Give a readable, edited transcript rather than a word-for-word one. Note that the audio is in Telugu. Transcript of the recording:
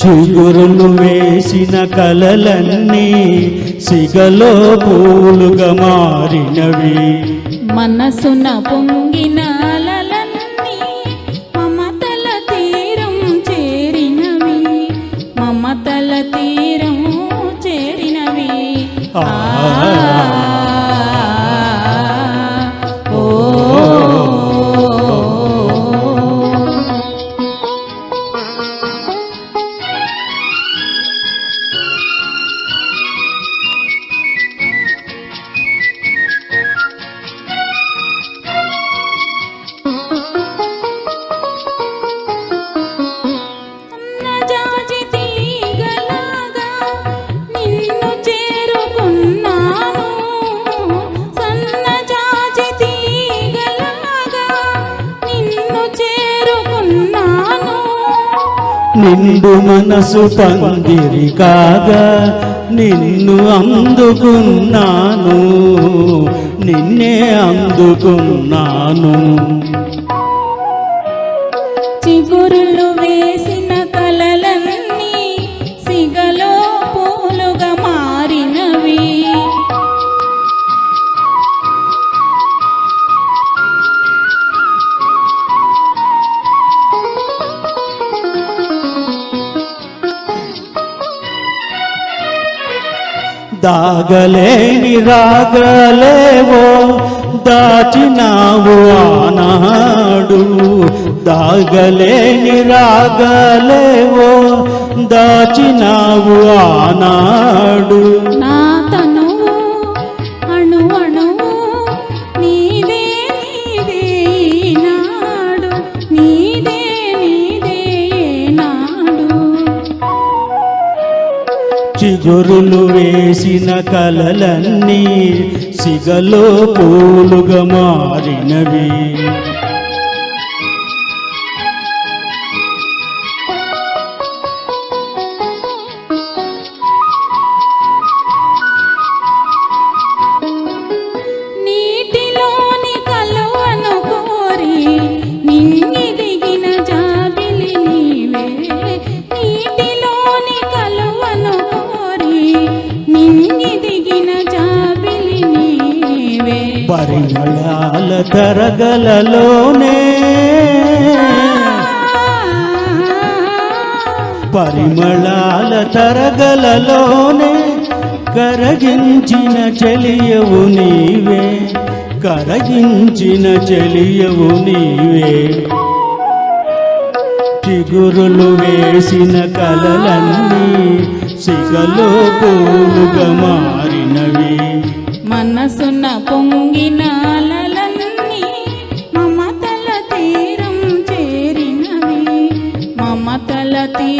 చిగురులు వేసిన కలలన్నీ సిగలో పూలుగా మారినవి, మనసున పొంగిన అలలన్నీ మమతల తీరం చేరినవి, మమతల తీరం చేరినవి. నిండు మనసు పందిరి కాగా నిన్ను అందుకున్నాను, నిన్నే అందుకున్నాను. చిగురులు వేసిన కలలన్నీ సిగలో పూలుగా మారినవి, దాగలేని రాగలేవో దాచినావు ఆనాడు, దాగలేని రాగలేవో దాచినావు ఆనాడు. నా తనువు అణు అణువు నీదే నీదే నాడు, నీదే నీదే నాడు. చిగురులు వేసిన కలలన్నీ సిగలో పూలుగా మారినవి, నీటిలోని కలువను కోరి నింగి దిగిన జాబిలి నీవే, నీటిలోని కలువను కోరి నింగి దిగిన జాబిలి నీవే. పరిమళాల తరగలలోనే పరిమళాల తరగలలోనే కరగించిన చెలియవు నీవే, కరగించిన చెలియవు నీవే. చిగురులు వేసిన కలలన్నీ సిగలో పూలుగా మారినవి, మనసున పొంగిన అలలన్నీ మమతల తీరం చేరినవి, మమతల తీరం